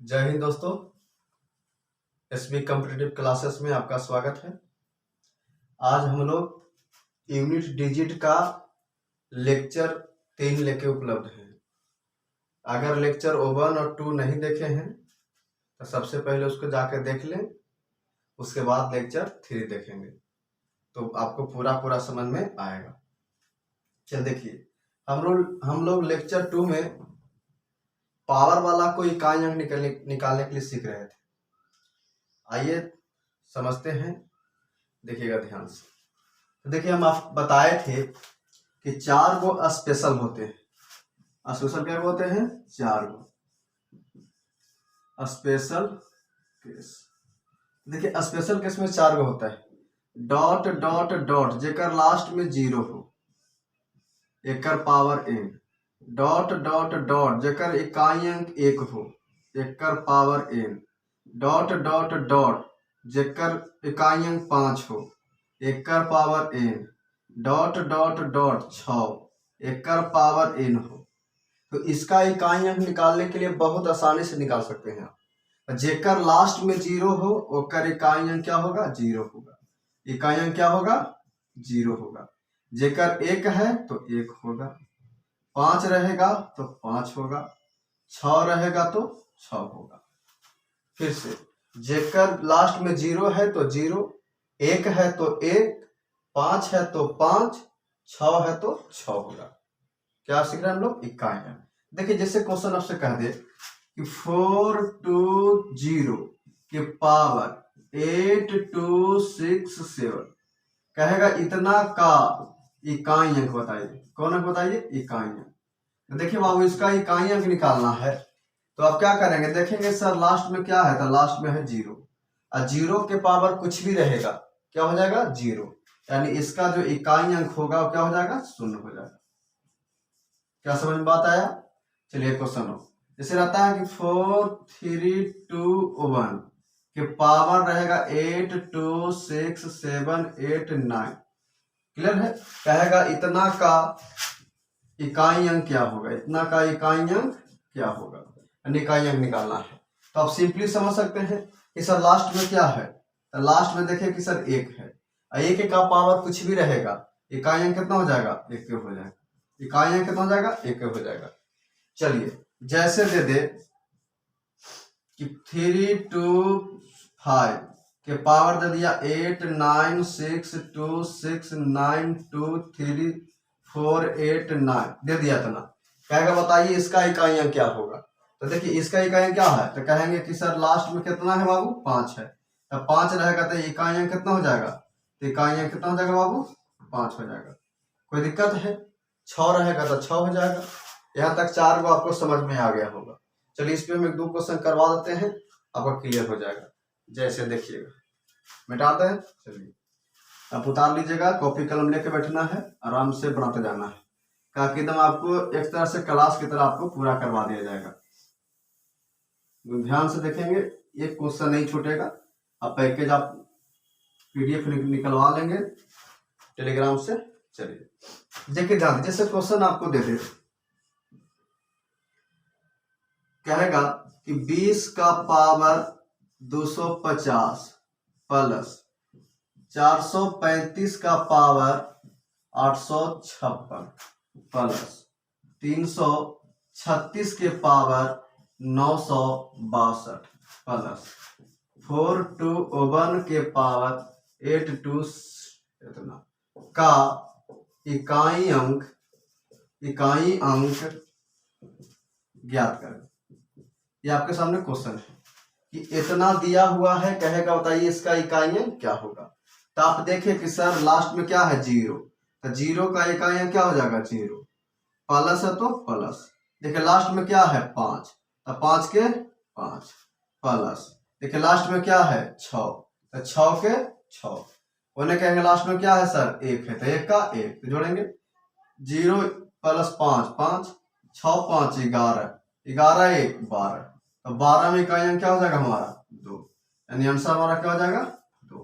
जय हिंद दोस्तों। SB competitive classes में आपका स्वागत है। आज हम लोग यूनिट डिजिट का लेक्चर 3 लेके उपलब्ध हैं। अगर लेक्चर 1 और 2 नहीं देखे हैं तो सबसे पहले उसको जाकर देख लें, उसके बाद लेक्चर 3 देखेंगे तो आपको पूरा समझ में आएगा। चल देखिए, हम लोग लेक्चर 2 में पावर वाला कोई इकाई अंक निकालने के लिए सीख रहे थे। आइए समझते हैं, देखिएगा ध्यान से। तो देखिए, हम आप बताए थे कि 4 गो स्पेशल होते हैं। स्पेशल क्या होते हैं? 4 गो स्पेशल केस। देखिए, स्पेशल केस में 4 गो होता है। डॉट डॉट डॉट जेकर लास्ट में 0 हो, एकर power n। Dot dot dot जेकर इकाई अंक 1 हो, एकर power n। Dot dot dot जेकर इकाई अंक 5 हो, एकर power n। Dot dot dot 6 एकर पावर n हो। तो इसका इकाई अंक निकालने के लिए बहुत आसानी से निकाल सकते हैं आप। जेकर लास्ट में 0 हो, ओकर इकाई अंक क्या होगा? 0 होगा। इकाई अंक क्या होगा? 0 होगा। जेकर 1 है तो 1 होगा, 5 रहेगा तो 5 होगा, 6 रहेगा तो 6 होगा। फिर से, जेकर लास्ट में 0 है तो 0, 1 है तो 1, 5 है तो 5, 6 है तो 6 होगा। क्या सीख रहे हैं हम लोग? इकाई अंक। देखिए, जैसे क्वेश्चन आपसे कह दे कि 420 के पावर 8267 कहेगा इतना का इकाई अंक बताइए। कौन अंक बताइए? इकाई अंक। तो देखिए बाबू, इसका इकाई अंक निकालना है तो आप क्या करेंगे? देखेंगे सर लास्ट में क्या है, तो लास्ट में है 0 और 0 के पावर कुछ भी रहेगा क्या हो जाएगा? 0। यानी इसका जो इकाई अंक होगा वो क्या हो जाएगा? 0 हो जाएगा। क्या समझ में बात आया? चलिए क्वेश्चन हो, जैसे रहता है कि 4321 के पावर रहेगा 826789। क्लियर है? कहेगा इतना का इकाई अंक क्या होगा? इतना का इकाई अंक क्या होगा? इकाई अंक निकालना है तो आप सिंपली समझ सकते हैं कि सर लास्ट में क्या है। तो लास्ट में देखिए कि सर 1 है, 1 का पावर कुछ भी रहेगा, इकाई अंक कितना हो जाएगा? 1 हो जाएगा। इकाई अंक कितना हो जाएगा? 1 हो जाएगा। चलिए, जैसे दे दे कि 325 के पावर दे दिया 8962692348 दे दिया इतना। कहेगा बताइए इसका इकाई अंक क्या होगा? तो देखिए, इसका इकाई अंक क्या है तो कहेंगे कि सर लास्ट में कितना है बाबू? 5 है। तो 5 रहेगा तो इकाई अंक कितना हो जाएगा? तो इकाई अंक कितना हो जाएगा बाबू? 5 हो जाएगा। कोई दिक्कत है? 6 रहेगा तो 6 हो जाएगा। यहाँ तक 4 को आपको समझ में आ गया होगा। चलिए, इस पे हम 1-2 क्वेश्चन करवा देते हैं, आपका क्लियर हो जाएगा। जैसे देखिएगा, मिटाते हैं। चलिए, आप उतार लीजिएगा, कॉपी कलम लेके बैठना है, आराम से बनाते जाना है, ताकि एकदम आपको एक तरह से क्लास की तरह आपको पूरा करवा दिया जाएगा। ध्यान से देखेंगे, एक क्वेश्चन नहीं छूटेगा। आप पैकेज आप PDF निकलवा लेंगे टेलीग्राम से। चलिए देखिए ध्यान, जैसे क्वेश्चन आपको दे दे, कहेगा कि 20 का पावर 250 प्लस 435 का पावर 856 प्लस 336 के पावर 962 प्लस 421 के पावर 82 इतना का इकाई अंक ज्ञात करें। ये आपके सामने क्वेश्चन है कि इतना दिया हुआ है, कहेगा बताइए इसका इकाई अंक क्या होगा। तो आप देखिए कि सर लास्ट में क्या है? 0। तो 0 का इकाई अंक क्या हो जाएगा? 0। प्लस है तो प्लस। देखिए लास्ट में क्या है? 5, तो 5 के 5 प्लस। देखिए लास्ट में क्या है? 6, तो 6 के 6। उन्हें कहेंगे लास्ट में क्या है सर? 1 है, तो 1 का 1 तो जोड़ेंगे। 0 प्लस 5 5, 6 5 11, 11 1 12, तो 12 में इकाई अंक क्या हो जाएगा हमारा? 2। यानी आंसर हमारा क्या हो जाएगा? 2।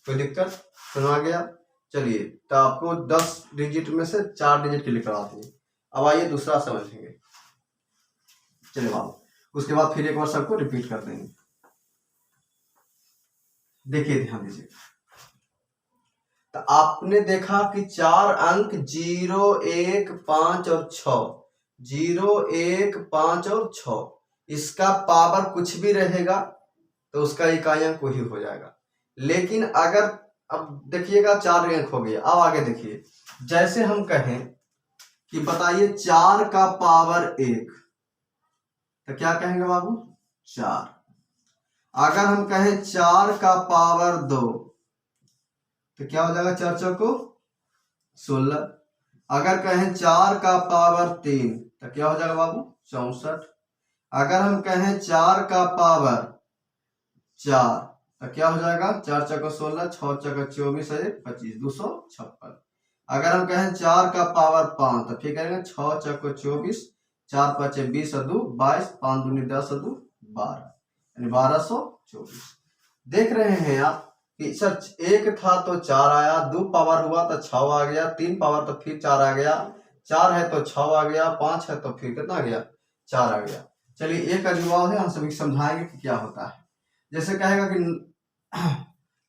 कोई दिक्कत? सुना गया? चलिए, तो आपको 10 डिजिट में से 4 डिजिट के लिए करा दिए। अब आइए दूसरा समझेंगे। चलिए बाबू, उसके बाद फिर एक बार सबको रिपीट कर देंगे। देखिए ध्यान दीजिए, तो आपने देखा कि 4 अंक 0, 1, 5 और 6, 0, 1, 5 और 6, इसका पावर कुछ भी रहेगा तो उसका इकाई अंक वही हो जाएगा। लेकिन अगर अब देखिएगा 4 अंक हो गया, अब आगे देखिए, जैसे हम कहें कि बताइए 4 का पावर 1, तो क्या कहेंगे बाबू? 4। अगर हम कहें 4 का पावर 2, तो क्या हो जाएगा? 4 चौको 16। अगर कहें 4 का पावर 3, तो क्या हो जाएगा बाबू? 64। अगर हम कहें 4 का पावर 4, तो क्या हो जाएगा? 4 चौको 16, 6 चौको 24, 25, 256। अगर हम कहें 4 का पावर 5, तो फिर करेंगे 6 चौको 24, 4 5 20 और 2 22, 5 दूनी 10 और 2 12, यानी 1224। देख रहे हैं आप कि सर 1 था तो 4 आया, 2 पावर हुआ तो 6 आ गया, 3 पावर तो फिर 4 आ गया, 4 है तो 6 आ गया, 5 है तो फिर कितना आ गया? 4 आ गया। चलिए एक का जवाब है, हम सभी समझाएंगे कि क्या होता है। जैसे कहेगा कि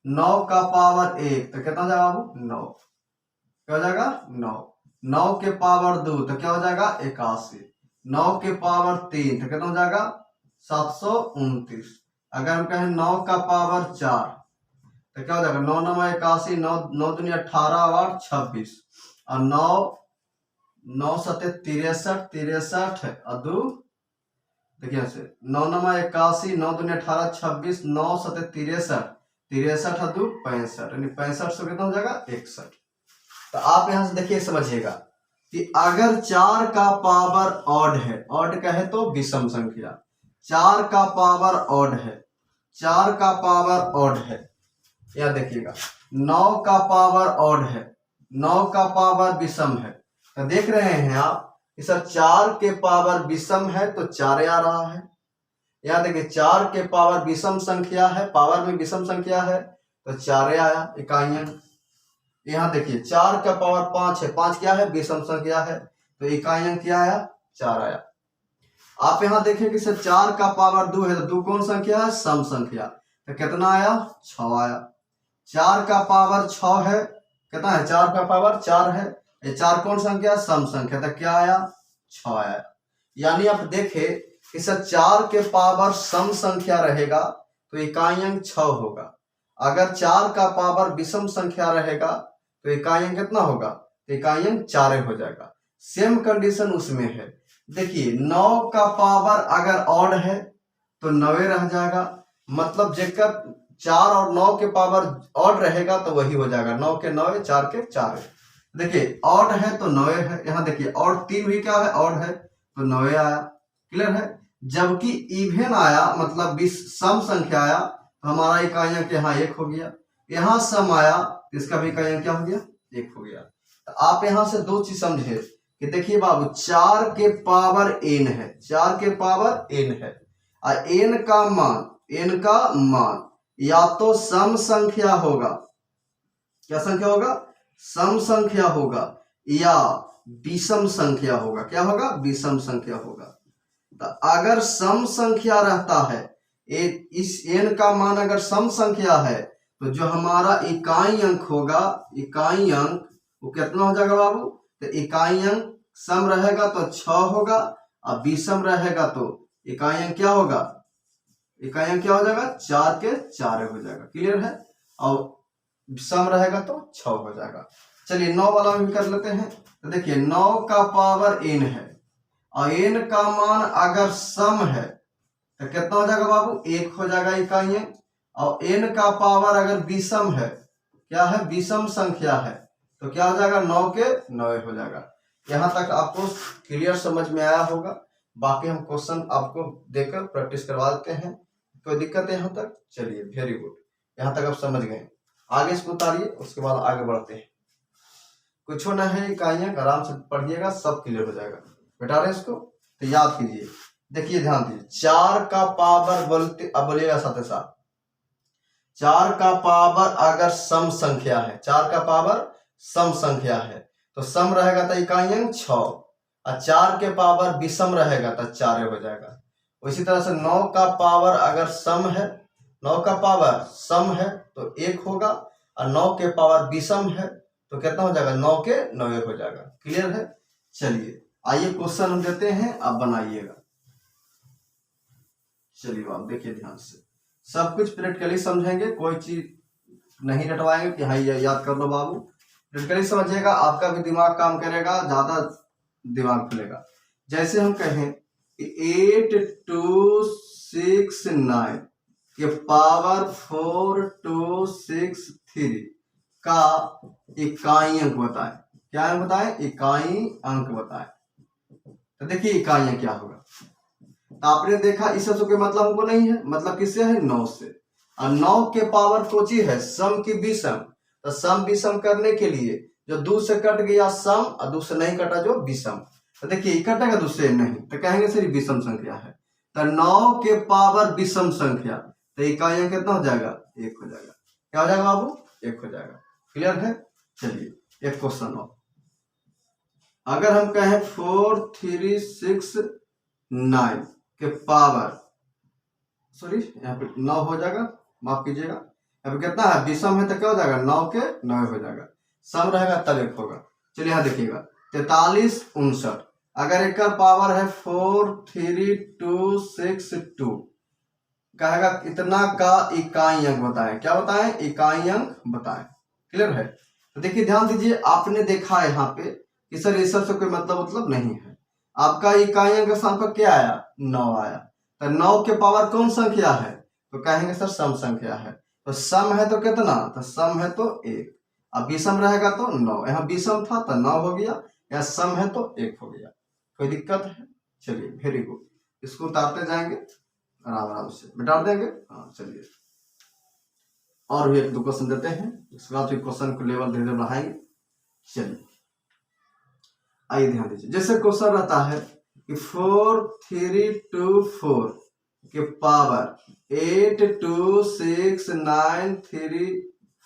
9 का पावर 1, तो कितना जाएगा बाबू? 9। क्या हो जाएगा? 9। 9 के पावर 2, तो क्या हो जाएगा? 81। 9 के पावर 3, तो कितना हो जाएगा? 729। अगर हम कहें 9 का पावर 4, तो क्या हो जाएगा? 9 9 81, 9 9 दूनी 18 और 26, और 9 9 7 63, 63 और 2, देखिए से 9 9 81, 9 दूनी 18, 26, 9 7 63, 63 और 2 65, यानी 65 से कितना हो जाएगा? 61। तो आप यहां से देखिए, समझिएगा कि अगर 4 का पावर ऑड है, ऑड कहे तो विषम संख्या, 4 का पावर ऑड है, 4 का पावर ऑड है, यह देखिएगा 9 का पावर ऑड है, 9 का पावर विषम है, तो देख रहे हैं आप कि सर 4 के पावर विषम है तो 4 आ रहा है। यहां देखिए 4 के पावर विषम संख्या है, पावर में विषम संख्या है तो 4 आया इकाइयां। यहाँ देखिए 4 का पावर 5 है, 5 क्या है? विषम संख्या है, तो इकाई अंक क्या आया? 4 आया। आप यहाँ देखें कि सर 4 का पावर 2 है, तो 2 कौन संख्या है? सम संख्या, तो कितना आया? 6 आया। 4 का पावर 6 है, कितना है? 4 का पावर 4 है, ये 4 कौन संख्या? सम संख्या, तो क्या आया? 6 आया। यानी आप देखे कि सर 4 के पावर सम संख्या रहेगा तो इकाई अंक 6 होगा, अगर 4 का पावर विषम संख्या रहेगा तो इकाई अंक कितना होगा? तो इकाई अंक 4 हो जाएगा। सेम कंडीशन उसमें है। देखिए 9 का पावर अगर ऑड है तो 9 रह जाएगा, मतलब जेकर 4 और 9 के पावर ऑड रहेगा तो वही हो जाएगा, 9 के 9, 4 के 4। देखिए ऑड है तो 9 है, यहाँ देखिए ऑड 3 भी क्या है? ऑड है, तो 9 आया। क्लियर है? जबकि इवन आया, मतलब सम संख्या आया, तो हमारा इकाई अंक यहाँ 1 हो गया। यहाँ सम आया, इसका भी इकाई अंक क्या हो गया? 1 हो गया। तो आप यहाँ से 2 चीज समझे कि देखिए बाबू 4 के पावर n है, 4 के पावर n है, और n का मान या तो सम संख्या होगा, क्या संख्या होगा? सम संख्या होगा, या विषम संख्या होगा। क्या होगा? विषम संख्या होगा। तो अगर सम संख्या रहता है, इस n का मान अगर सम संख्या है, तो जो हमारा इकाई अंक होगा, इकाई अंक वो कितना हो जाएगा बाबू? तो इकाई अंक सम रहेगा तो 6 होगा, और विषम रहेगा तो इकाई अंक क्या होगा? इकाई अंक क्या हो जाएगा? 4 के 4 हो जाएगा। क्लियर है? और सम रहेगा तो 6 हो जाएगा। चलिए 9 वाला भी कर लेते हैं। तो देखिए 9 का पावर n है, और n का मान अगर सम है तो कितना हो जाएगा बाबू? 1 हो जाएगा इकाई अंक। और n का पावर अगर विषम है, क्या है? विषम संख्या है, तो क्या हो जाएगा? 9 के 9 हो जाएगा। यहाँ तक आपको क्लियर समझ में आया होगा। बाकी हम क्वेश्चन आपको देकर प्रैक्टिस करवा देते हैं। कोई दिक्कत है यहाँ तक? चलिए वेरी गुड, यहाँ तक आप समझ गए। आगे इसको उतारिए, उसके बाद आगे बढ़ते हैं। कुछ ना है इकाइयां, आराम से पढ़िएगा, सब क्लियर हो जाएगा। बेटा रहे इसको तो याद कीजिए। देखिए ध्यान दीजिए, 4 का पावर बोलते, अब बोलिएगा साथ साथ, 4 का पावर अगर सम संख्या है, 4 का पावर सम संख्या है, तो सम रहेगा तो इकाई अंक 6, और 4 के पावर विषम रहेगा तो 4 हो जाएगा। उसी तरह से 9 का पावर अगर सम है, 9 का पावर सम है तो 1 होगा, और 9 के पावर विषम है तो कितना हो जाएगा, 9 के 9 हो जाएगा। क्लियर है। चलिए आइए क्वेश्चन हम देते हैं, आप बनाइएगा। चलिए आप देखिए ध्यान से, सब कुछ प्रैक्टिकली समझेंगे, कोई चीज नहीं रटवाएंगे कि हाँ ये याद कर लो बाबू। प्रैक्टिकली समझिएगा, आपका भी दिमाग काम करेगा, ज्यादा दिमाग खुलेगा। जैसे हम कहें 8 2 6 9 के पावर 4 2 6 3 का इकाई अंक बताएं। क्या अंक बताएं, इकाई अंक बताएं। तो देखिए इकाइयां क्या होगा, तो आपने देखा इस सब के मतलब हमको नहीं है, मतलब किससे है, 9 से। और 9 के पावर कोची है, सम की विषम। तो सम विषम करने के लिए जो 2 से कट गया सम, और 2 से नहीं कटा जो विषम। तो देखिए कटेगा 2 से नहीं, तो कहेंगे सर विषम संख्या है। तो 9 के पावर विषम संख्या, तो इकाई अंक कितना हो जाएगा, 1 हो जाएगा। क्या हो जाएगा बाबू, 1 हो जाएगा। क्लियर है। चलिए एक क्वेश्चन और, अगर हम कहें 4 3 6 9 के पावर, सॉरी यहाँ पे 9 हो जाएगा, माफ कीजिएगा, यहाँ पे कितना है, विषम है तो क्या हो जाएगा, 9 के 9 हो जाएगा। सम रहेगा तब 1 होगा। चलिए यहाँ देखिएगा 43 59, अगर एक का पावर है 4 3 2 6 2, कहेगा इतना का इकाई अंक बताएं। क्या बताएं, इकाई अंक बताएं। क्लियर है। तो देखिए ध्यान दीजिए, आपने देखा है यहाँ पे कि सर ये सब से कोई मतलब नहीं है। आपका इकाई अंक स्थान पर क्या आया, 9 आया। तो 9 के पावर कौन संख्या है, तो कहेंगे सर सम संख्या है। तो सम है तो कितना, तो सम है तो 1, अब विषम रहेगा तो 9, यहाँ विषम था तो 9 हो गया, यहाँ सम है तो 1 हो गया। कोई दिक्कत है। चलिए वेरी गुड, इसको उतारते जाएंगे आराम आराम से, मिटा देंगे। हाँ चलिए और भी 1 2 क्वेश्चन देते हैं, इसके बाद क्वेश्चन को लेवल धीरे धीरे बढ़ाएंगे। चलिए आइए ध्यान दीजिए, जैसे क्वेश्चन रहता है कि 4 3 2 4 के पावर 8 2 6 9 3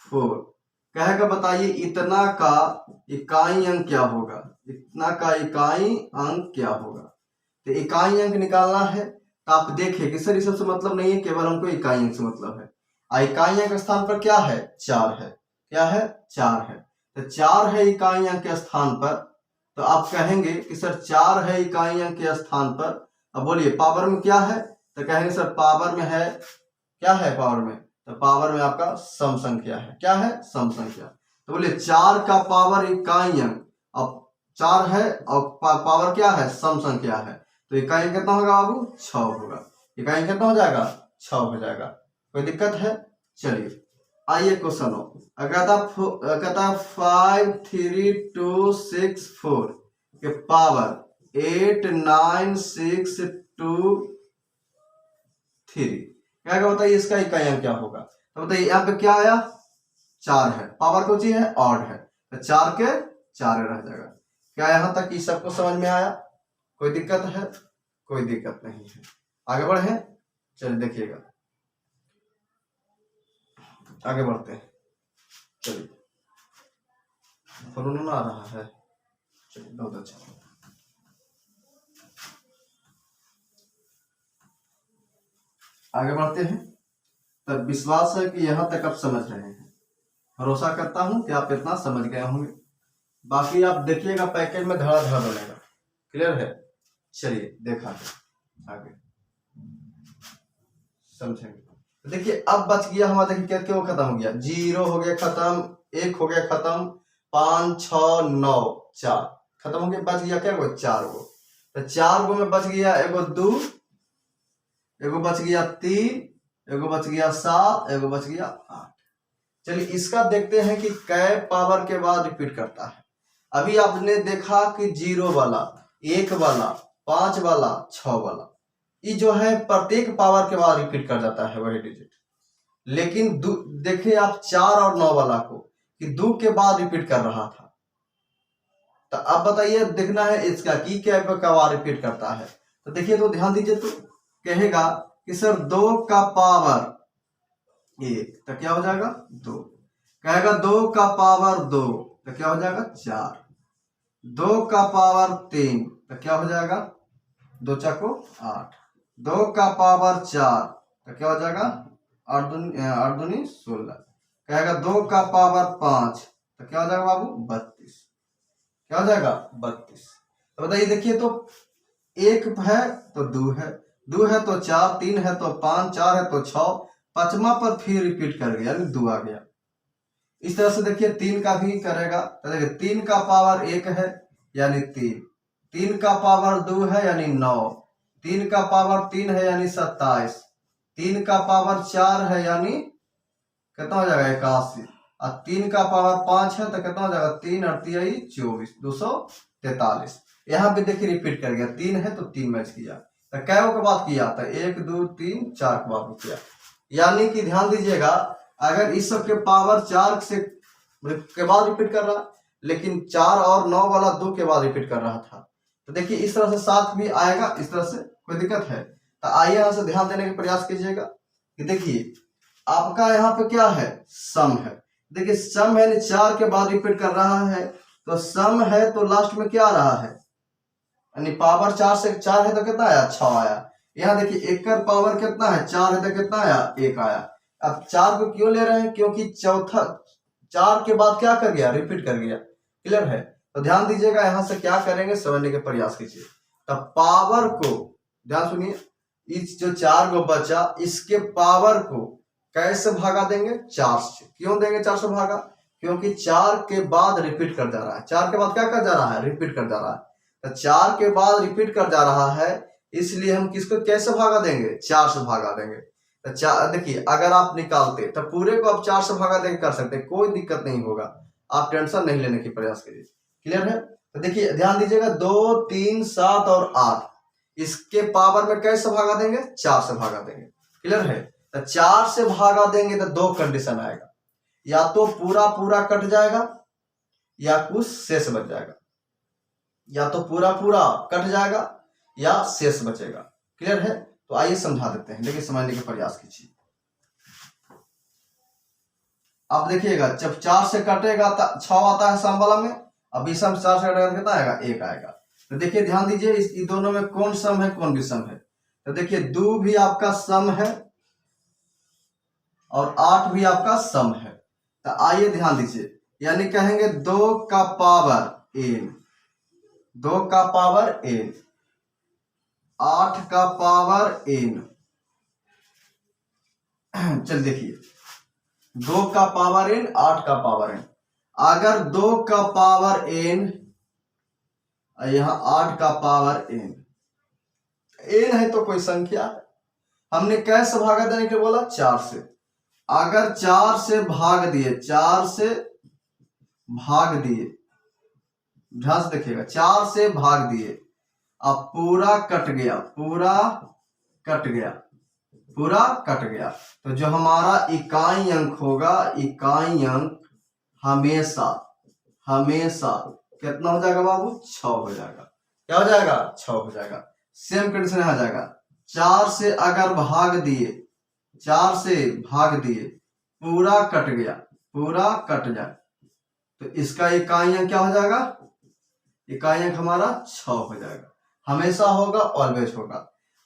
4, कहेगा बताइए इतना का इकाई अंक क्या होगा, इतना का इकाई अंक क्या होगा। तो इकाई अंक निकालना है, तो आप देखिए कि सर इस सबसे मतलब नहीं है, केवल हमको इकाई अंक से मतलब है। इकाई अंक स्थान पर क्या है, 4 है। क्या है, 4 है। तो 4 है इकाई अंक के स्थान पर, तो आप कहेंगे कि सर 4 है इकाई अंक के स्थान पर। अब बोलिए पावर में क्या है, तो कहेंगे सर पावर में है, क्या है पावर में, तो पावर में आपका सम संख्या है। क्या है, सम संख्या। तो बोलिए 4 का पावर इकाई अंक, अब 4 है और पावर क्या है, सम संख्या है, तो इकाई कितना होगा बाबू, 6 होगा। इकाई कितना हो जाएगा, 6 हो जाएगा। कोई दिक्कत है। चलिए आइए क्वेश्चन हो, कहता 5 3 2 6 4 के पावर 8 9 6 2 3, क्या बताइए इसका इकाई अंक क्या होगा। तो बताइए यहाँ पे क्या आया, 4 है, पावर कौन सी है, ऑड है, तो 4 के 4 रह जाएगा। क्या यहाँ तक ये सबको समझ में आया, कोई दिक्कत है, कोई दिक्कत नहीं है। आगे बढ़े, चलिए देखिएगा आगे बढ़ते हैं। चलिए फोन आ रहा है, चलिए बहुत अच्छा। आगे बढ़ते हैं, तब विश्वास है कि यहाँ तक आप समझ रहे हैं, भरोसा करता हूं कि आप इतना समझ गए होंगे। बाकी आप देखिएगा पैकेज में धड़ाधड़ बनेगा। क्लियर है। चलिए देखा आगे समझेंगे। देखिए अब बच गया हमारा, देखिए क्या क्या खत्म हो गया, 0 हो गया खत्म, 1 हो गया खत्म, 5 6 9 4 खत्म हो गया, बच गया क्या, 4 गो। तो 4 गो में बच गया एगो 2, एगो बच गया 3, एगो बच गया 7, एगो बच गया 8। चलिए इसका देखते हैं कि कै पावर के बाद रिपीट करता है। अभी आपने देखा कि 0 वाला, 1 वाला, 5 वाला, 6 वाला, ये जो है प्रत्येक पावर के बाद रिपीट कर जाता है वही डिजिट। लेकिन देखिए आप 4 और 9 वाला को कि 2 के बाद रिपीट कर रहा था। तो अब बताइए देखना है इसका कि क्या बार रिपीट करता है। तो देखिए तो ध्यान दीजिए, तो कहेगा कि सर 2 का पावर 1, तो क्या हो जाएगा 2। कहेगा 2 का पावर 2, तो क्या हो जाएगा 4। 2 का पावर 3, तो क्या हो जाएगा 2 चको 8। 2 का पावर 4 तो क्या हो जाएगा, 8 दूनी 16। कहेगा 2 का पावर 5 तो क्या हो जाएगा बाबू, 32। क्या हो जाएगा, 32। तो बताइए, देखिए तो 1 है तो 2 है, 2 है तो 4, 3 है तो 5, 4 है तो 6, 5वां पर फिर रिपीट कर गया, यानी 2 आ गया। इस तरह से देखिए 3 का भी करेगा तो देखिए 3 का पावर 1 है यानी 3, 3 का पावर 2 है यानी 9, 3 का पावर 3 है यानी 27, 3 का पावर 4 है यानी कितना हो जाएगा, 81, और 3 का पावर 5 है तो कितना हो जाएगा, 3 और 3 24, 243। यहाँ पे देखिए रिपीट कर गया, 3 है तो 3 मैच किया, तो कै के बाद किया था, 1 2 3 4 के बाद किया। यानी कि ध्यान दीजिएगा, अगर इस सब के पावर 4 से के बाद रिपीट कर रहा, लेकिन 4 और 9 वाला 2 के बाद रिपीट कर रहा था, तो देखिए इस तरह से 7 भी आएगा, इस तरह से कोई दिक्कत है। तो आइए यहाँ से ध्यान देने का प्रयास कीजिएगा कि देखिए आपका यहाँ पे क्या है, सम है। देखिए सम है, 4 के बाद रिपीट कर रहा है, तो सम है तो लास्ट में क्या आ रहा है, यानी पावर 4 से 4 है तो कितना आया, 6 आया। यहाँ देखिए 1 का पावर कितना है, 4 है तो कितना आया, 1 आया। अब 4 को क्यों ले रहे हैं, क्योंकि चौथा 4 के बाद क्या कर गया, रिपीट कर गया। क्लियर है, तो ध्यान दीजिएगा, यहाँ से क्या करेंगे समझने के प्रयास कीजिए। तो पावर को ध्यान सुनिए, इस जो 4 को बचा, इसके पावर को कैसे भागा देंगे, 4 से। क्यों देंगे 4 से भागा, क्योंकि 4 के बाद रिपीट कर जा रहा है, 4 के बाद क्या कर जा रहा है, रिपीट कर जा रहा है। तो 4 के बाद रिपीट कर जा रहा है, इसलिए हम किसको कैसे भागा देंगे, 4 से भागा देंगे। तो देखिए अगर आप निकालते तो पूरे को आप 4 से भागा देंगे कर सकते, कोई दिक्कत नहीं होगा, आप टेंशन नहीं लेने की प्रयास करिए। क्लियर है, तो देखिए ध्यान दीजिएगा, 2 3 7 और 8 इसके पावर में कैसे भागा देंगे, 4 से भागा देंगे। क्लियर है, तो 4 से भागा देंगे तो 2 कंडीशन आएगा, या तो पूरा पूरा कट जाएगा या कुछ शेष बच जाएगा, या तो पूरा पूरा कट जाएगा या शेष बचेगा। क्लियर है, तो आइए समझा देते हैं, लेकिन समझने का प्रयास कीजिए। अब देखिएगा जब 4 से कटेगा तो 6 आता है सम वाला में, अब इस सम 4 से कटेगा कितना आएगा, 1 आएगा। तो देखिए ध्यान दीजिए, इस दोनों में कौन सम है कौन विषम है। तो देखिए 2 भी आपका सम है और 8 भी आपका सम है। तो आइए ध्यान दीजिए, यानी कहेंगे 2 का पावर n, 2 का पावर n, 8 का पावर n। चल देखिए 2 का पावर n, 8 का पावर n, अगर 2 का पावर n यहां 8 का पावर n है तो कोई संख्या है, हमने कैसे भागा देने के बोला, 4 से। अगर 4 से भाग दिए, 4 से भाग दिए, ध्यान से देखिएगा, 4 से भाग दिए, अब पूरा कट गया, पूरा कट गया, पूरा कट गया, तो जो हमारा इकाई अंक होगा, इकाई अंक हमेशा हमेशा कितना हो जाएगा बाबू, 6 हो जाएगा। क्या हो जाएगा, 6 हो जाएगा। सेम कंडीशन आ जाएगा, 4 से अगर भाग दिए, 4 से भाग दिए, पूरा कट गया, पूरा कट जाए, तो इसका इकाई अंक क्या हो जाएगा, इकाई अंक हमारा 6 हो जाएगा। हमेशा होगा, ऑलवेज होगा।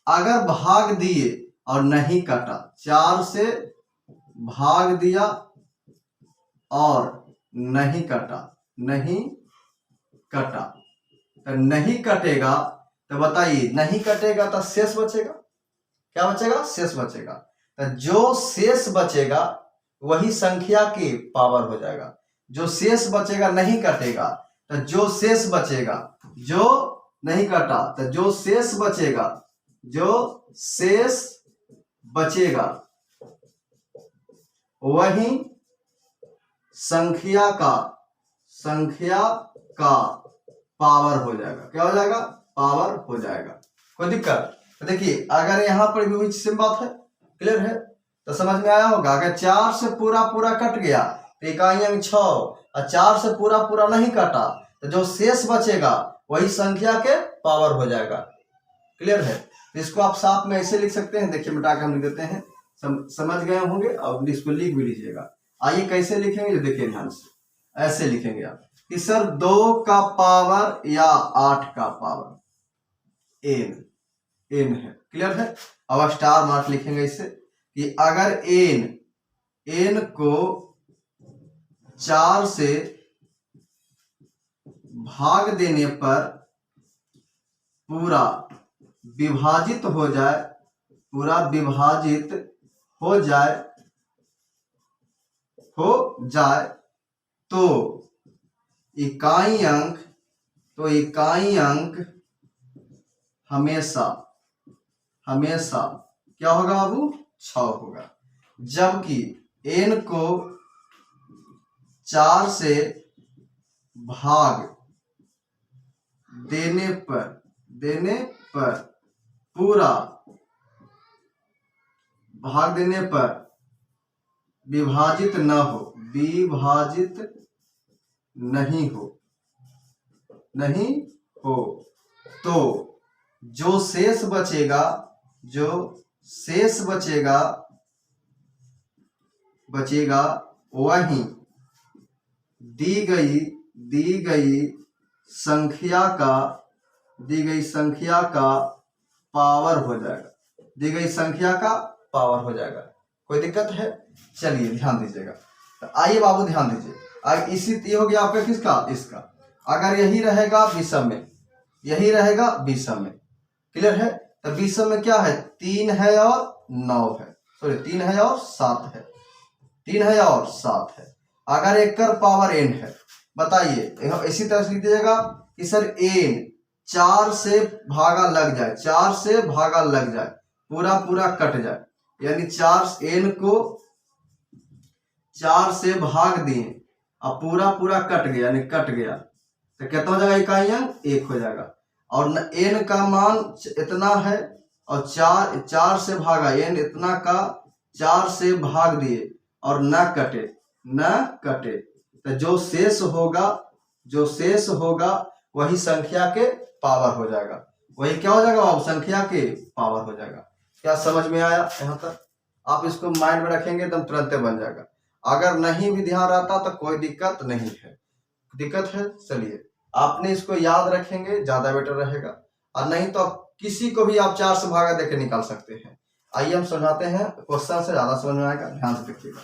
अगर भाग दिए और नहीं कटा, 4 से भाग दिया और नहीं कटा, नहीं कटा, तो नहीं कटेगा, तो बताइए नहीं कटेगा तो शेष बचेगा, क्या बचेगा, शेष बचेगा। तो जो शेष बचेगा वही संख्या की पावर हो जाएगा, जो शेष बचेगा नहीं कटेगा, तो जो शेष बचेगा, जो नहीं कटा, तो जो शेष बचेगा, जो शेष बचेगा वही संख्या का पावर हो जाएगा। क्या हो जाएगा, पावर हो जाएगा। कोई दिक्कत, तो देखिए अगर यहां पर भी वही सेम बात है, क्लियर है, तो समझ में आया होगा। अगर 4 से पूरा पूरा कट गया तो इकाई अंक 6, और 4 से पूरा पूरा नहीं कटा तो जो शेष बचेगा वही संख्या के पावर हो जाएगा। क्लियर है, तो इसको आप साथ में ऐसे लिख सकते हैं, देखिए मिटा के हम लिख देते हैं, समझ गए होंगे, और इसको लिख भी लीजिएगा। आइए कैसे लिखेंगे, देखिए ध्यान से, ऐसे लिखेंगे आप कि सर 2 का पावर या 8 का पावर n है, क्लियर है। अब स्टार मार्क लिखेंगे इससे कि अगर एन को 4 से भाग देने पर पूरा विभाजित हो जाए, पूरा विभाजित हो जाए तो इकाई अंक हमेशा क्या होगा बाबू 6 होगा। जबकि n को 4 से भाग देने पर पूरा भाग देने पर विभाजित नहीं हो तो जो शेष बचेगा वही दी गई संख्या का पावर हो जाएगा। कोई दिक्कत है? चलिए ध्यान दीजिएगा। तो आइए बाबू ध्यान दीजिए। इसी ये हो गया आपका किसका, इसका। अगर यही रहेगा विषम में, क्लियर है। तो विषम में क्या है, 3 है और 9 है, सॉरी 3 है और 7 है, 3 है और 7 है। अगर एक कर पावर n है, बताइए इसी तरह से लिख दीजिएगा कि सर n 4 से भागा लग जाए, पूरा कट जाए, यानी 4 n को 4 से भाग दिए अब पूरा कट गया, यानी कट गया, तो कितना हो जाएगा, इकाई अंक 1 हो जाएगा। और n का मान इतना है और 4 से भागा, n इतना का 4 से भाग दिए और न कटे, तो जो शेष होगा वही संख्या के पावर हो जाएगा। वही क्या हो जाएगा बाबू, संख्या के पावर हो जाएगा। क्या समझ में आया? यहाँ तक आप इसको माइंड में रखेंगे एकदम तुरंत बन जाएगा। अगर नहीं भी ध्यान रहता तो कोई दिक्कत नहीं है। दिक्कत है? चलिए आपने इसको याद रखेंगे ज्यादा बेटर रहेगा, और नहीं तो किसी को भी आप 4 से भागा देके निकाल सकते हैं। आइए हम समझाते हैं, क्वेश्चन से ज्यादा समझ में आएगा, ध्यान से देखिएगा।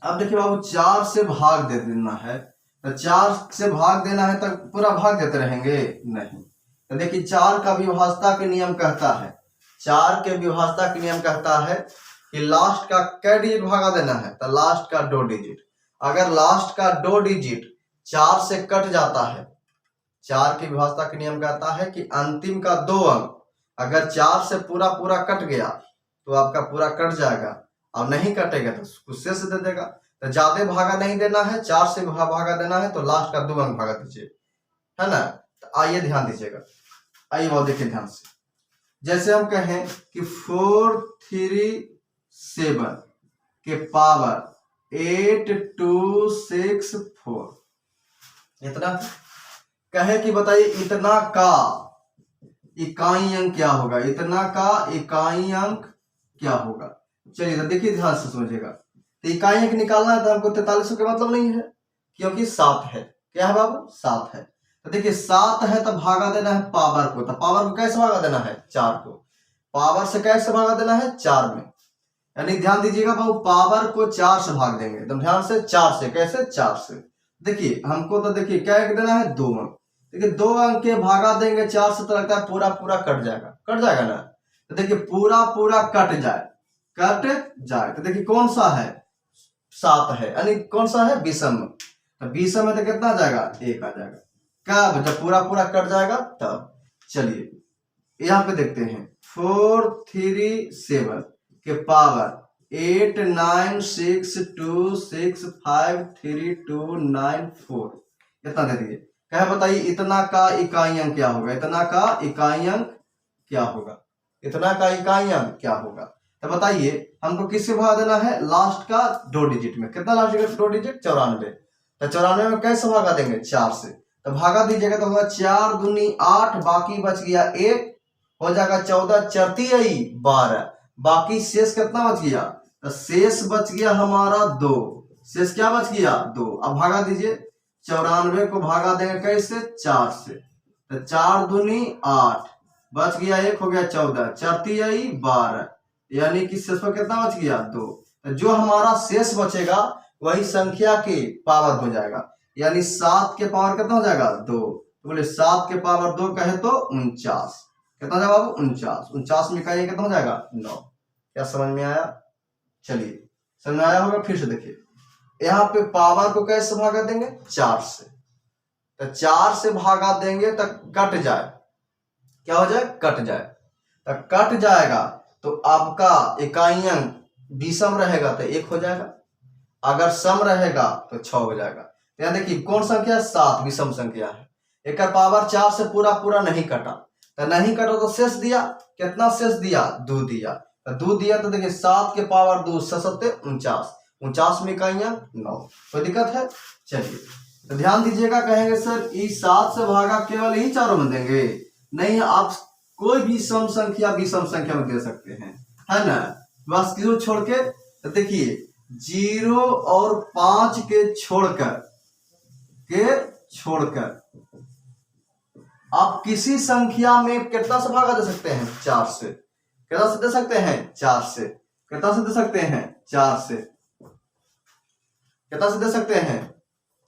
अब देखिए बाबू 4 से भाग दे देना है, तो 4 से भाग देना है तो पूरा भाग देते रहेंगे नहीं। तो देखिए 4 का विभाज्यता के नियम कहता है, कि लास्ट का कै डिजिट भागा देना है, तो लास्ट का 2 डिजिट। अगर लास्ट का 2 डिजिट 4 से कट जाता है, 4 की विभाज्यता के नियम कहता है कि अंतिम का 2 अंक अगर 4 से पूरा कट गया तो आपका पूरा कट जाएगा, और नहीं कटेगा तो कुछ शेष दे देगा। तो ज्यादा भागा नहीं देना है, 4 से भागा देना है, तो लास्ट का 2 अंक भागा दीजिए, है ना। तो आइए ध्यान दीजिएगा, आइए वो देखिए ध्यान से। जैसे हम कहें कि 437 के पावर 8264, इतना कहे कि बताइए इतना का इकाई अंक क्या होगा, चलिए तो देखिए ध्यान से समझिएगा। तो इकाई अंक निकालना है तो हमको 4300 के मतलब नहीं है, क्योंकि 7 है। क्या है बाबू, 7 है। तो देखिए 7 है तो भागा देना है पावर को, तो पावर को कैसे भागा देना है, 4 को। पावर से कैसे भागा देना है, 4 में, यानी ध्यान दीजिएगा बाबू पावर को 4 से भाग देंगे, एकदम ध्यान से। 4 से कैसे, 4 से। देखिए हमको तो देखिए क्या देना है, 2 अंक। देखिए 2 अंक के भागा देंगे 4 से, तो लगता है पूरा कट जाएगा ना। तो देखिए पूरा कट जाए, तो देखिए कौन सा है, 7 है, यानी कौन सा है, विषम। तो विषम में तो कितना आ जाएगा, 1 आ जाएगा। कब, जब पूरा कट जाएगा तब। चलिए यहाँ पे देखते हैं 437 के पावर 8962653294, इतना दे दिए। क्या बताइए इतना का इकाई अंक क्या होगा, इतना का इकाई अंक क्या होगा। तो बताइए हमको किससे भाग देना है, लास्ट का 2 डिजिट में। कितना लास्ट का 2 डिजिट, 94। तो 94 में कैसे भागा देंगे, 4 से। तो भागा दीजिएगा तो होगा 4 दूनी 8, बाकी बच गया 1, हो जाएगा 14 चरती 12, बाकी शेष कितना बच गया, तो शेष बच गया हमारा 2। शेष क्या बच गया, 2। अब भागा दीजिए, 94 को भागा देंगे कैसे, 4 से। तो 4 दूनी 8, बच गया 1, हो गया 14, 4 12, यानी कि शेष पर कितना बच गया 2। जो हमारा शेष बचेगा वही संख्या के पावर हो जाएगा, यानी 7 के पावर कितना हो जाएगा 2। तो बोले 7 के पावर 2 कहे तो 49। कितना हो जाएगा बाबू 49। 49 में इकाई कितना हो जाएगा 9। क्या समझ में आया? चलिए समझ में आया होगा, फिर से देखिए यहाँ पे पावर को कैसे भागा देंगे 4 से, तो 4 से भागा देंगे तो कट जाए, क्या हो जाए कट जाए, तो कट जाएगा तो आपका इकाई अंक विषम रहेगा तो 1 हो जाएगा, अगर सम रहेगा तो 6 हो जाएगा। तो यहाँ देखिए कौन संख्या 7 विषम संख्या है, एक पावर 4 से पूरा पूरा नहीं कटा, तो नहीं कटा तो शेष दिया, कितना शेष दिया 2 दिया, तो 2 दिया तो देखिए 7 के पावर 2 7 49, 49 में इकाइयां 9। कोई दिक्कत है? चलिए तो ध्यान दीजिएगा, कहेंगे सर इस 7 से भागा केवल ही चारों में देंगे, नहीं आप कोई भी सम संख्या विषम संख्या में दे सकते हैं, है ना। बस क्यों छोड़ के, तो देखिए 0 और 5 के छोड़कर आप किसी संख्या में कितना से भागा दे सकते हैं 4 से, कितना से दे सकते हैं 4 से, कितना से दे सकते हैं 4 से, कितना से दे सकते हैं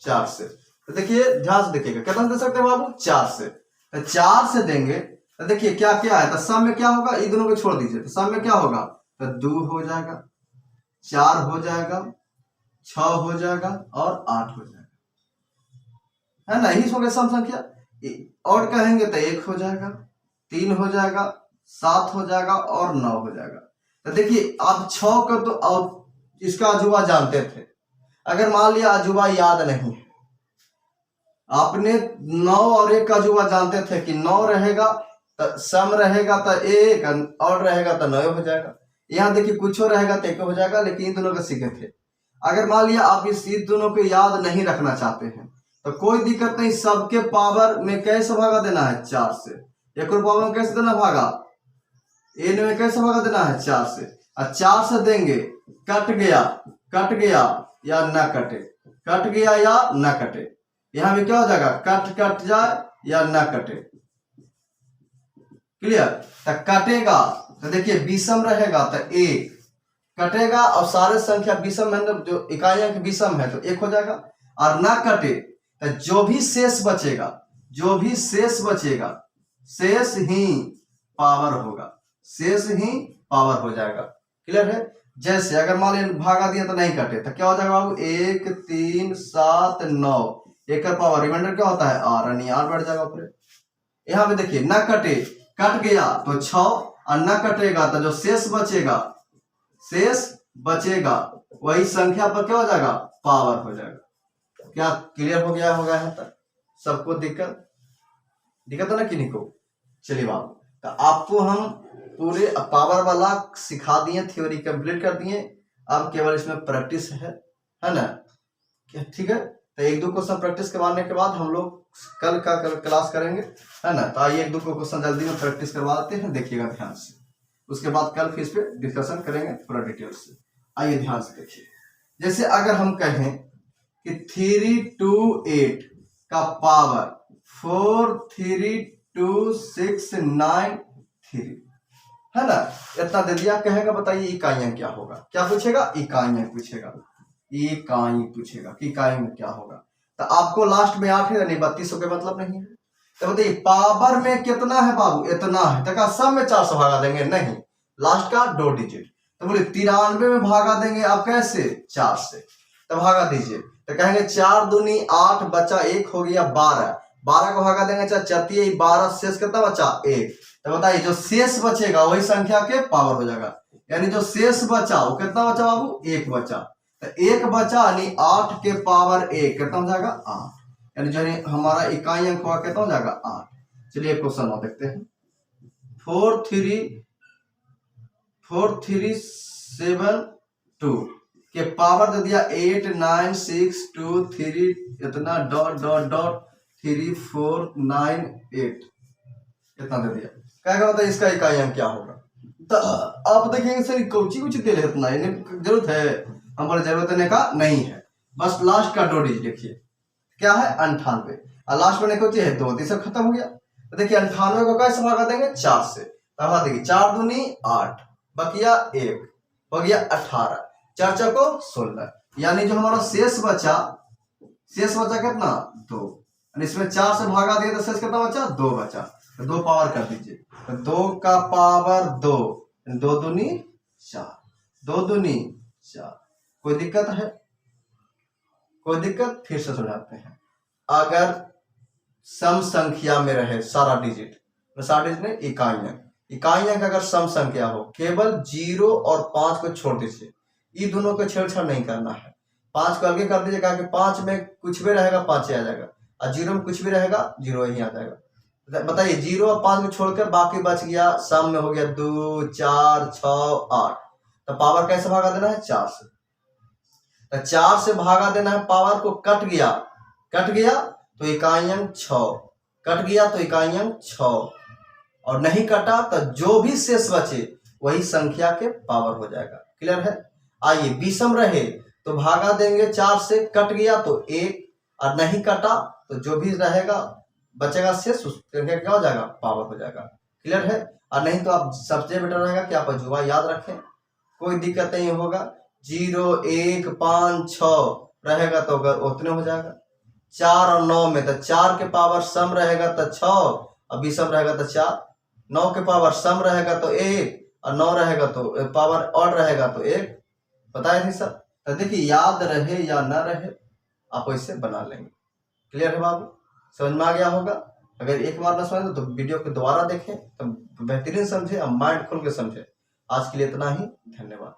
4 से। तो देखिए ध्यान से देखिएगा कितना दे सकते हैं बाबू 4 से, तो 4 से देंगे तो देखिए क्या क्या है, तो सम में क्या होगा, ये दोनों को छोड़ दीजिए, तो सम में क्या होगा, तो 2 हो जाएगा, 4 हो जाएगा, 6 हो जाएगा और 8 हो जाएगा, है ना। यही हो गया सम संख्या। और कहेंगे तो 1 हो जाएगा, 3 हो जाएगा, 7 हो जाएगा और 9 हो जाएगा। तो देखिए आप 6 का तो इसका अजूबा जानते थे, अगर मान लिया अजूबा याद नहीं है, आपने 9 और 1 का अजूबा जानते थे कि 9 रहेगा तो सम रहेगा तो 1 और रहेगा तो 9 हो जाएगा। यहाँ देखिए कुछ रहेगा तो 1 हो जाएगा, लेकिन इन दोनों को सीखे थे। अगर मान लिया आप इस दोनों को याद नहीं रखना चाहते हैं तो कोई दिक्कत नहीं, सबके पावर में कैसे भागा देना है 4 से, एक और पावर में कैसे देना भागा, एन में कैसे भागा देना है 4 से, और 4 से देंगे कट गया या न कटे, कट गया या न कटे, यहाँ में क्या हो जाएगा कट जाए या न कटे, क्लियर। तो कटेगा तो देखिए विषम रहेगा तो 1 कटेगा, और सारे संख्या विषम है, जो इकाइयां की विषम है तो 1 हो जाएगा, और ना कटे तो जो भी शेष बचेगा शेष ही पावर होगा, शेष ही पावर हो जाएगा, क्लियर है। जैसे अगर मान लीजिए भागा दिया तो नहीं कटे तो क्या हो जाएगा बाबू 1 3 7 9, 1 का पावर रिमाइंडर क्या होता है r, यानी r बढ़ जाएगा ऊपर। यहाँ पे देखिए ना कटे, कट गया तो 6, और ना कटेगा तो जो शेष बचेगा वही संख्या पर क्या हो जाएगा पावर हो जाएगा। क्या क्लियर हो गया होगा यहाँ तक सबको? दिक्कत है ना किन्हीं को? चलिए बाबू, तो आपको हम पूरे पावर वाला सिखा दिए, थ्योरी कंप्लीट कर दिए, अब केवल इसमें प्रैक्टिस है ना। ठीक है, तो 1-2 क्वेश्चन प्रैक्टिस करवाने के बाद हम लोग कल क्लास करेंगे, है ना। तो आइए 1-2 क्वेश्चन जल्दी में प्रैक्टिस करवा देते हैं, देखिएगा ध्यान से, उसके बाद कल फिर इस पे डिस्कशन करेंगे पूरा डिटेल से। आइए ध्यान से देखिए, जैसे अगर हम कहें कि 328 का पावर 43269 है ना, इतना दे दिया, कहेगा बताइए इकाइयां क्या होगा, क्या पूछेगा इकाइयां पूछेगा, इकाई पूछेगा कि इकाई में क्या होगा। तो आपको लास्ट में 8 है, नहीं 32 के मतलब नहीं है, तो बताइए पावर में कितना है बाबू, इतना है, तो सब में 4 से भागा देंगे, नहीं लास्ट का 2 डिजिट, तो बोले 93 में भागा देंगे आप कैसे 4 से, तो भागा दीजिए, तो कहेंगे 4 दूनी 8 बचा 1 हो गया 12 को भागा देंगे 4 12 शेष कितना बचा 1, तो बताइए जो शेष बचेगा वही संख्या के पावर हो जाएगा, यानी जो शेष बचा वो कितना बचा बाबू 1 बचा, तो 1 बचा यानी 8 के पावर 1 कितना हो जाएगा 8, यानी जो हमारा इकाई अंक हुआ कितना हो जाएगा 8। चलिए क्वेश्चन और देखते हैं, 4372 के पावर दे दिया 89623 इतना ... 3498 इतना दे दिया, क्या बताइए इसका इकाई अंक क्या होगा। तो आप देखेंगे सर कुछ दे रहे इतना, जरूरत है हमारे जरूरत देने का नहीं है, बस लास्ट का 2 डिजिट लिखिए क्या है 98, और लास्ट में कुछ है 2, तो सब खत्म हो गया। तो देखिए 98 को कैसे भागा देंगे 4 से, तो देखिए 4 दूनी 8, बकिया 1, हो गया 18, 4 चौको 16, यानी जो हमारा शेष बचा कितना 2, इसमें 4 से भागा दिया तो शेष कितना बचा 2 बचा, तो 2 पावर कर दीजिए, तो 2 का पावर 2, 2 दूनी 4, 2 दूनी 4। कोई दिक्कत है? कोई दिक्कत? फिर से सुझाते हैं। अगर सम संख्या में रहे सारा डिजिट ने इकाइयां का अगर सम संख्या हो, केवल 0 और 5 को छोड़ दीजिए, ये दोनों को छेड़छाड़ नहीं करना है। 5 को अलग कर दीजिए, कि 5 में कुछ भी रहेगा 5 ही आ जाएगा, और 0 में कुछ भी रहेगा 0 ही आ जाएगा। बताइए 0 और 5 को छोड़कर बाकी बच गया, सम में हो गया 2, 4, 6, 8, तो पावर कैसे भागा देना है 4 से, तो 4 से भागा देना है, पावर को कट गया तो इकाइयां 6, कट गया तो इकाइयां 6, और नहीं कटा तो जो भी शेष बचे वही संख्या के पावर हो जाएगा। क्लियर है? आइए विषम रहे तो भागा देंगे 4 से, कट गया तो 1, और नहीं कटा तो जो भी रहेगा बचेगा शेष उस संख्या क्या हो जाएगा पावर हो जाएगा। क्लियर है? और नहीं तो आप सबसे बेटर रहेगा कि आप अजूबा याद रखें, कोई दिक्कत नहीं होगा। 0, 1, 5, 6 रहेगा तो अगर उतने हो जाएगा। 4 और 9 में तो 4 के पावर सम रहेगा तो 6, और विषम रहेगा तो 4, 9 के पावर सम रहेगा तो 1, और 9 रहेगा तो पावर ऑड रहेगा तो 1। बताए थे सर? तो देखिए याद रहे या न रहे आप वैसे बना लेंगे। क्लियर है बाबू? समझ में आ गया होगा। अगर एक बार न समझे तो वीडियो को दोबारा देखें, तो बेहतरीन समझे और माइंड खोल के समझे। आज के लिए इतना ही, धन्यवाद।